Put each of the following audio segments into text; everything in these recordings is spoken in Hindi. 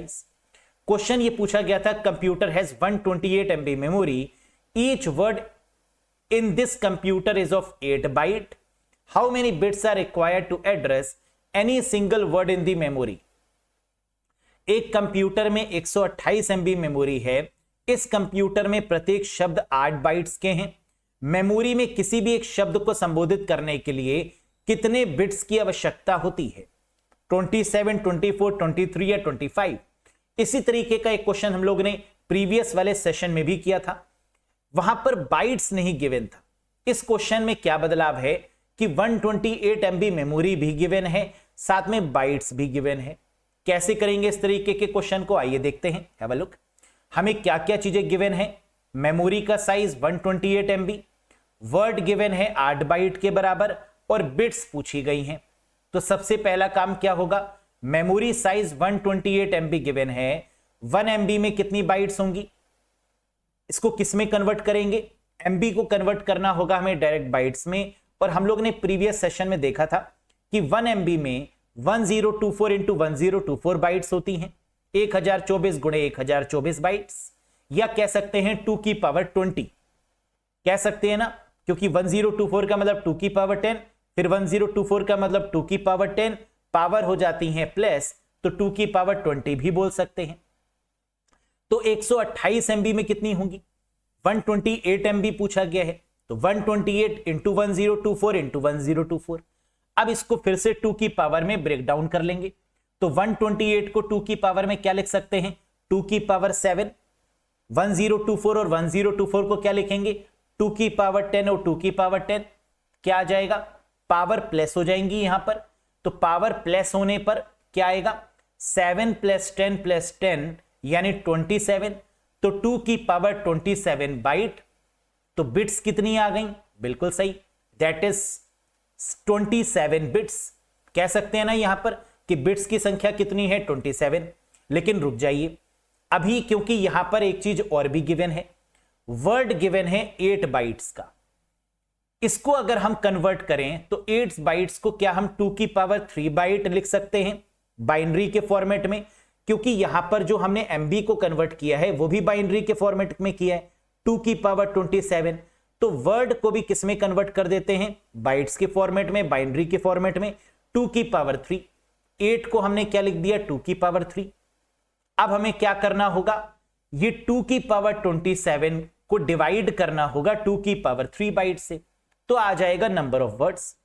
क्वेश्चन ये पूछा गया था, computer has 128 MB memory, each word in this computer is of 8 byte. How many bits are required to address any single word in the memory? एक कंप्यूटर में 128 MB मेमोरी है। इस कंप्यूटर में प्रत्येक शब्द 8 बाइट्स के हैं। मेमोरी में किसी भी एक शब्द को संबोधित करने के लिए कितने बिट्स की आवश्यकता होती है? 27, 24, 23 या 25? इसी तरीके का एक क्वेश्चन हम लोग ने प्रीवियस वाले सेशन में भी किया था, वहां पर बाइट्स नहीं गिवन था। इस क्वेश्चन में क्या बदलाव है कि 128 MB मेमोरी भी गिवन है, साथ में बाइट्स भी गिवन है। कैसे करेंगे इस तरीके के क्वेश्चन को, आइए देखते हैं। Have a look. हमें क्या क्या चीजें गिवन है? मेमोरी का साइज 128 MB, वर्ड गिवन है 8 बाइट के बराबर और बिट्स पूछी गई हैं। तो सबसे पहला काम क्या होगा? मेमोरी साइज 128 MB गिवन है, 1 MB में कितनी बाइट्स होंगी? इसको किस में कन्वर्ट करेंगे? MB को कन्वर्ट करना होगा हमें डायरेक्ट बाइट्स में, और हम लोग ने प्रीवियस सेशन में देखा था कि 1 MB में 1024 इंटू 1024 बाइट्स होती हैं, 1024 गुणे 1024 बाइट्स, या कह सकते हैं 2 की पावर 20 कह सकते हैं ना, क्योंकि 1024 का मतलब 2 की पावर 10, फिर 1024 का मतलब 2 की पावर 10, पावर हो जाती है प्लस, तो 2 की पावर 20 भी बोल सकते हैं। तो 128 MB में कितनी होंगी? 128 MB पूछा गया है, तो 128 इंटू 1024 इंटू 1024। अब इसको फिर से 2 की पावर में ब्रेक डाउन कर लेंगे, तो 128 को 2 की पावर में क्या लिख सकते हैं? 2 की पावर 7। 1024 और 1024 को क्या लिखेंगे? 2 की पावर 10 और 2 की पावर 10। क्या आ जाएगा? पावर प्लस हो जाएंगी यहां पर, तो पावर प्लस होने पर क्या आएगा? 7 प्लस 10 प्लस 10 यानी 27, तो 2 की पावर 27 बाइट। तो बिट्स कितनी आ गई? बिल्कुल सही, दैट इज 27 बिट्स। कह सकते हैं ना यहां पर कि बिट्स की संख्या कितनी है? 27। लेकिन रुक जाइए अभी, क्योंकि यहां पर एक चीज और भी गिवन है, वर्ड गिवन है 8 बाइट्स का। इसको अगर हम कन्वर्ट करें तो 8 बाइट्स को क्या हम 2 की पावर 3 बाइट लिख सकते हैं बाइनरी के फॉर्मेट में? क्योंकि यहां पर जो हमने MB को कन्वर्ट किया है वो भी बाइनरी के फॉर्मेट में किया है, 2 की पावर 27। तो वर्ड को भी किस में कन्वर्ट कर देते हैं? बाइट्स के फॉर्मेट में, बाइनरी के फॉर्मेट में, 2 की पावर 3। 8 को हमने क्या लिख दिया? 2 की पावर 3। अब हमें क्या करना होगा? ये 2 की पावर 27 को डिवाइड करना होगा 2 की पावर 3 बाइट से, तो आ जाएगा नंबर ऑफ वर्ड्स।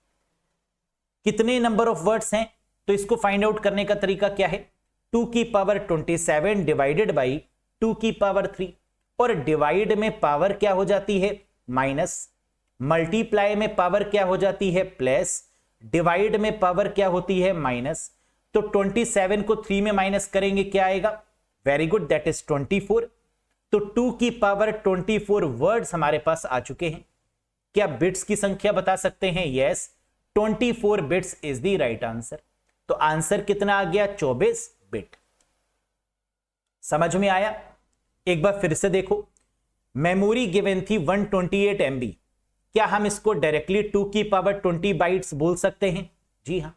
कितने नंबर ऑफ वर्ड्स हैं? तो इसको फाइंड आउट करने का तरीका क्या है? 2 की पावर 27 डिवाइडेड बाई 2 की पावर 3, और डिवाइड में पावर क्या हो जाती है? माइनस, मल्टीप्लाई में पावर क्या हो जाती है? प्लस, डिवाइड में पावर क्या होती है? माइनस। तो 27 को 3 में माइनस करेंगे, क्या आएगा? Very good, that is 24। तो 2 की पावर 24 वर्ड्स हमारे पास आ चुके हैं। क्या बिट्स की संख्या बता सकते हैं? Yes, 24 bits is the right answer. तो आंसर कितना आ गया? 24 बिट। समझ में आया? एक बार फिर से देखो, मेमोरी गिवन थी 128 MB। क्या हम इसको डायरेक्टली 2 की पावर 20 बाइट्स बोल सकते हैं? जी हां,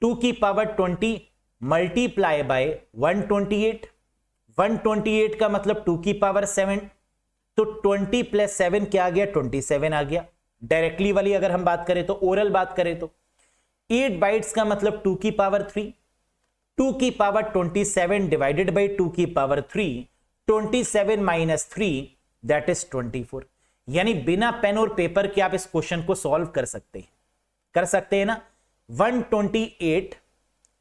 2 की पावर 20 मल्टीप्लाई बाय 128। 128 का मतलब 2 की पावर 7, तो 20 प्लस 7 क्या आ गया? 27 आ गया। डायरेक्टली वाली अगर हम बात करें तो, ओरल बात करें तो 8 बाइट्स का मतलब 2 की पावर 3, 2 की पावर 27 डिवाइडेड बाई 2 की पावर 3, 27 माइनस 3 दैट इज 24। यानी बिना पेन और पेपर के आप इस क्वेश्चन को सॉल्व कर सकते हैं ना। 128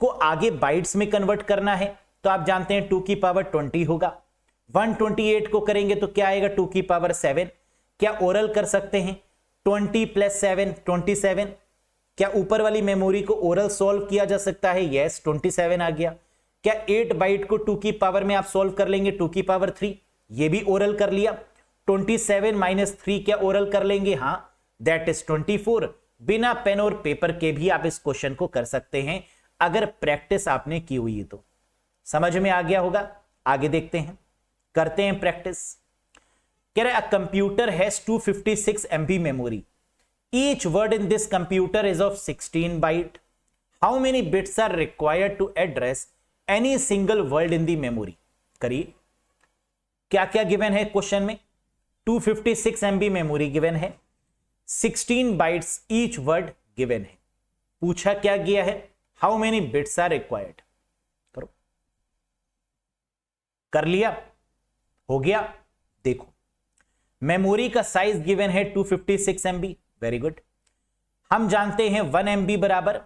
को आगे बाइट्स में कन्वर्ट करना है, तो आप जानते हैं 2 की पावर 20 होगा। 128 को करेंगे तो क्या आएगा? 2 की पावर 7। क्या ओरल कर सकते हैं? 20 प्लस 7 27। क्या ऊपर वाली मेमोरी को ओरल सॉल्व किया जा सकता है? यस, 27 आ गया। क्या 8 बाइट को 2 की पावर में आप सॉल्व कर लेंगे? 2 की पावर 3, ये भी ओरल कर लिया। 27 माइनस 3 क्या ओरल कर लेंगे? हां, दैट इज 24। बिना पेन और पेपर के भी आप इस क्वेश्चन को कर सकते हैं, अगर प्रैक्टिस आपने की हुई है तो। समझ में आ गया होगा? आगे देखते हैं, करते हैं प्रैक्टिस। कह रहे a computer has 256 MB memory, each word in this computer is of 16 byte. How many bits are required to address any single word in the memory. करिए, क्या क्या गिवन है क्वेश्चन में? 256 MB मेमोरी गिवन है, 16 बाइट्स ईच वर्ड गिवन है। पूछा क्या गया है? How many bits are required. करो, कर लिया? हो गया? देखो, मेमोरी का साइज गिवन है 256 MB। Very good. हम जानते हैं 1 MB बराबर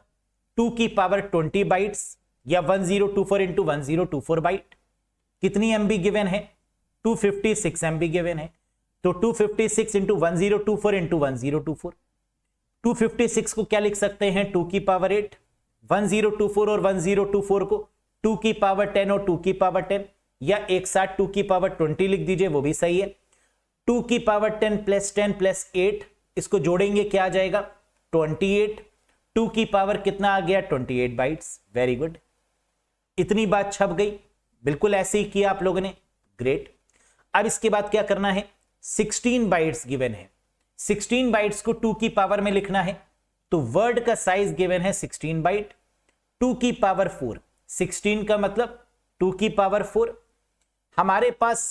2 की पावर 20 बाइट्स या 1024 इंटू 1024 बाइट। कितनी MB गिवन है? 256 MB गिवन है। तो 256 इंटू 1024 इंटू 1024, 256 को क्या लिख सकते हैं? 2 की पावर 8, 1024 और 1024 को 2 की पावर 10 और 2 की पावर 10, या एक साथ 2 की पावर 20 लिख दीजिए, वो भी सही है। 2 की पावर 10 प्लस 8, इसको जोड़ेंगे क्या आ जाएगा? 28। 2 की पावर कितना आ गया? 28 बाइट्स। वेरी गुड, इतनी बात छप गई। बिल्कुल ऐसे ही किया आप लोगों ने, ग्रेट। अब इसके बाद क्या करना है? 16 बाइट्स गिवन है, 16 बाइट्स को 2 की पावर में लिखना है, तो वर्ड का साइज गिवन है 16 बाइट। 2 की पावर 4, 16 का मतलब 2 की पावर 4। हमारे पास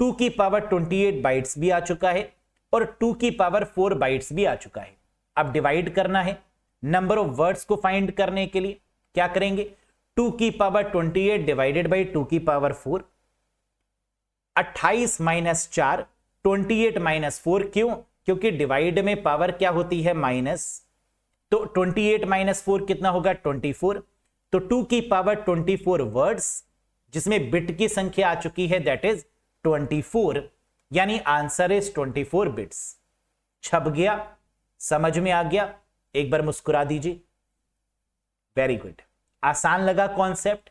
2 की पावर 28 बाइट्स भी आ चुका है और 2 की पावर 4 बाइट्स भी आ चुका है। अब डिवाइड करना है नंबर ऑफ वर्ड्स को फाइंड करने के लिए। क्या करेंगे? 2 की पावर 28 डिवाइडेड बाई 2 की पावर 4, 28 माइनस 4, 28 माइनस 4। क्यों? क्योंकि डिवाइड में पावर क्या होती है? माइनस। तो 28 माइनस 4 कितना होगा? 24। तो 2 की पावर 24 वर्ड्स जिसमें बिट की संख्या आ चुकी है, दैट इज 24, यानी आंसर इज 24 बिट्स। छप गया? समझ में आ गया? एक बार मुस्कुरा दीजिए। वेरी गुड, आसान लगा कॉन्सेप्ट?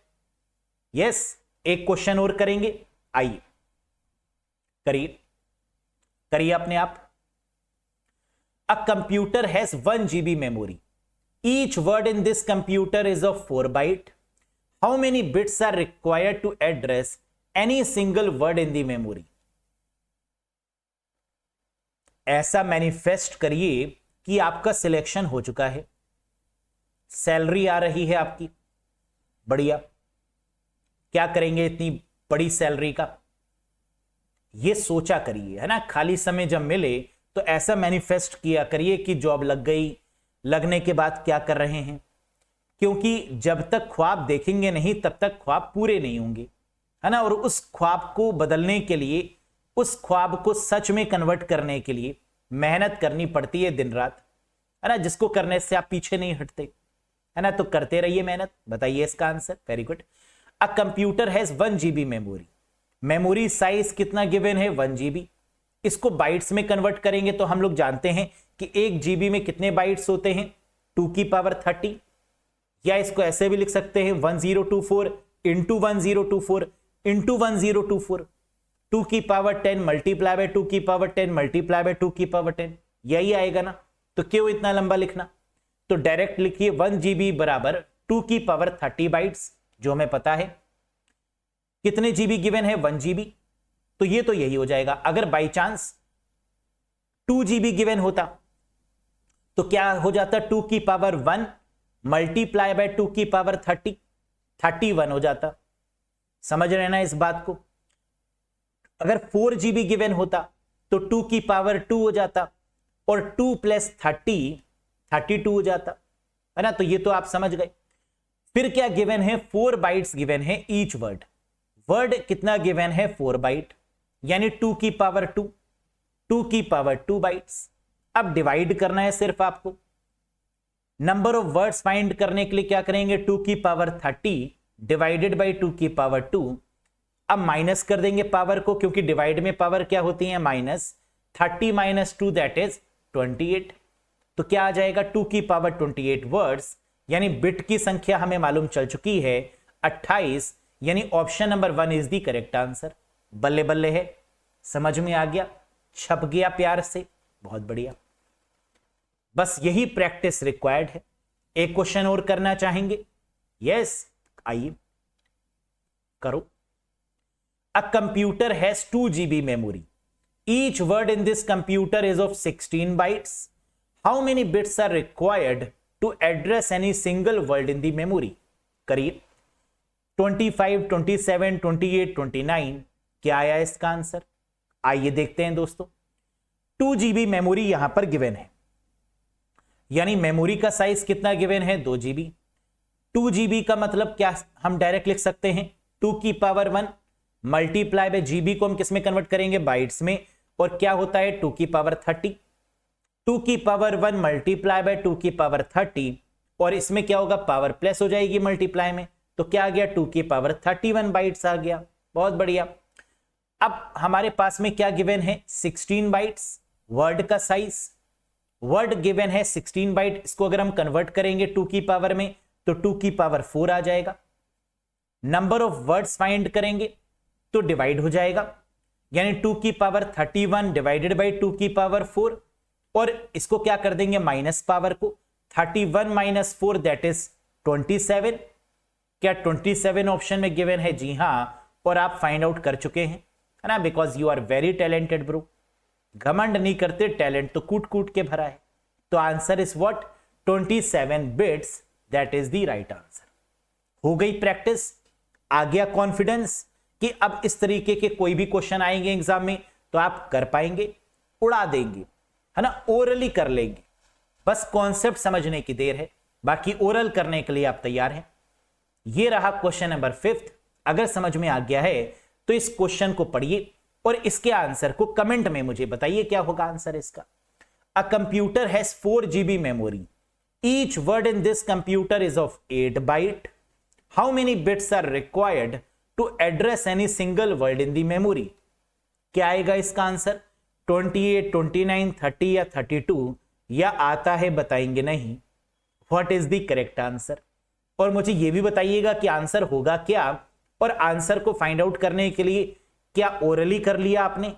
यस। एक क्वेश्चन और करेंगे, आइए करिए, करिए अपने आप। A computer has 1 GB memory, each word in this computer is of 4 byte. How many bits are required to address any single word in the memory. ऐसा मैनिफेस्ट करिए कि आपका सिलेक्शन हो चुका है, सैलरी आ रही है आपकी, बढ़िया। क्या करेंगे इतनी बड़ी सैलरी का? ये सोचा करिए, है ना। खाली समय जब मिले तो ऐसा मैनिफेस्ट किया करिए कि जॉब लग गई, लगने के बाद क्या कर रहे हैं, क्योंकि जब तक ख्वाब देखेंगे नहीं तब तक ख्वाब पूरे नहीं होंगे, है ना। और उस ख्वाब को बदलने के लिए, उस ख्वाब को सच में कन्वर्ट करने के लिए मेहनत करनी पड़ती है दिन रात, है ना। जिसको करने से आप पीछे नहीं हटते, है ना। तो करते रहिए मेहनत। बताइए इसका answer. Very good. A computer has 1 GB memory, memory size कितना गिवन है? 1 GB। इसको बाइट्स में कन्वर्ट करेंगे तो हम लोग जानते हैं कि 1 GB में कितने बाइट्स होते हैं? 2 की पावर 30, या इसको ऐसे भी लिख सकते हैं 1024 इंटू 1024 इंटू 1024, 2 की पावर 10 मल्टीप्लाई बाय 2 की पावर 10 मल्टीप्लाई बाय 2 की पावर 10, यही आएगा ना। तो क्यों इतना लंबा लिखना? तो डायरेक्ट लिखिए 1 GB बराबर 2 की पावर 30 बाइट्स, जो हमें पता है। कितने GB गिवन है? 1 GB। तो ये तो यही हो जाएगा। अगर बाई चांस 2 GB गिवन होता तो क्या हो जाता? 2 की पावर 1 मल्टीप्लाई बाय 2 की पावर 30, 31 हो जाता। समझ रहे ना इस बात को? अगर 4 GB गिवन होता तो 2 की पावर 2 हो जाता और 2 प्लस 30 32 हो जाता, है ना। तो ये तो आप समझ गए। फिर क्या गिवन है? 4 बाइट्स गिवन है ईच वर्ड। वर्ड कितना गिवन है? 4 बाइट, यानी 2 की पावर 2, 2 की पावर 2 बाइट्स। अब डिवाइड करना है सिर्फ आपको। नंबर ऑफ वर्ड्स फाइंड करने के लिए क्या करेंगे? 2 की पावर 30 डिवाइडेड बाई 2 की पावर 2। अब माइनस कर देंगे पावर को, क्योंकि डिवाइड में पावर क्या होती है? माइनस। 30 minus 2 that is 28। तो क्या आ जाएगा? 2 की पावर 28 वर्ड्स, यानी बिट की संख्या हमें मालूम चल चुकी है 28, यानी option number 1 is the correct answer. बल्ले बल्ले है, समझ में आ गया? छप गया प्यार से? बहुत बढ़िया। बस यही प्रैक्टिस रिक्वायर्ड है। एक क्वेश्चन और करना चाहेंगे? यस, आइए करो। A computer has 2 GB memory, each word in this computer is of 16 bytes. How many bits are required to address any single word in the memory? करिए। 25, 27, 28, 29 क्या आया इसका आंसर? आइए देखते हैं दोस्तों। 2 GB मेमोरी यहां पर गिवन है, यानी मेमोरी का साइज कितना गिवन है? 2 GB। 2 GB का मतलब क्या हम डायरेक्ट लिख सकते हैं? 2 की पावर 1 मल्टीप्लाई बाय GB को हम किस में कन्वर्ट करेंगे? बाइट्स में। और क्या होता है? 2 की पावर 30। 2 की पावर 1 मल्टीप्लाई बाय 2 की पावर 30, और इसमें क्या होगा? पावर प्लस हो जाएगी मल्टीप्लाई में, तो क्या आ गया? 2 की पावर 31 बाइट्स आ गया। बहुत बढ़िया। अब हमारे पास में क्या गिवन है? 16 बाइट्स। वर्ड का साइज, वर्ड गिवन है 16 बाइट, इसको अगर हम कन्वर्ट करेंगे 2 की पावर में तो 2 की पावर 4 आ जाएगा। नंबर ऑफ वर्ड्स फाइंड करेंगे तो डिवाइड हो जाएगा, यानी 2 की पावर 31 डिवाइडेड बाई 2 की पावर 4, और इसको क्या कर देंगे? माइनस पावर को। 31 माइनस 4 दैट इज 27। क्या 27 ऑप्शन में गिवन है? जी हां, और आप फाइंड आउट कर चुके हैं, है ना, because you are very talented bro. घमंड नहीं करते, टैलेंट तो कूट कूट के भरा है। तो answer is what? 27 bits, that is the right answer. हो गई प्रैक्टिस, आ गया कॉन्फिडेंस कि अब इस तरीके के कोई भी क्वेश्चन आएंगे एग्जाम में तो आप कर पाएंगे, उड़ा देंगे, है ना, ओरली कर लेंगे। बस कॉन्सेप्ट समझने की देर है, बाकी ओरल करने के लिए आप तैयार हैं। ये रहा क्वेश्चन नंबर 5। अगर समझ में आ गया है तो इस क्वेश्चन को पढ़िए और इसके आंसर को कमेंट में मुझे बताइए क्या होगा आंसर इसका। A computer has 4 GB memory, each word in this computer is of 8 byte, how many bits are required to address any single word in the memory? क्या आएगा इसका आंसर? 28, 29, 30 या 32, या आता है बताएंगे नहीं? What is the correct answer? और मुझे यह भी बताइएगा कि आंसर होगा क्या, और आंसर को फाइंड आउट करने के लिए क्या ओरली कर लिया आपने,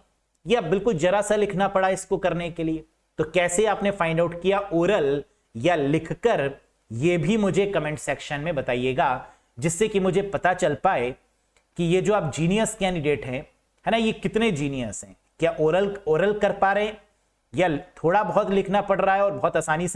या बिल्कुल जरा सा लिखना पड़ा इसको करने के लिए? तो कैसे आपने फाइंड आउट किया, ओरल या लिखकर? यह भी मुझे कमेंट सेक्शन में बताइएगा, जिससे कि मुझे पता चल पाए कि ये जो आप जीनियस कैंडिडेट हैं, है ना, ये कितने जीनियस हैं। क्या ओरल कर पा रहे हैं, या थोड़ा बहुत लिखना पड़ रहा है और बहुत आसानी से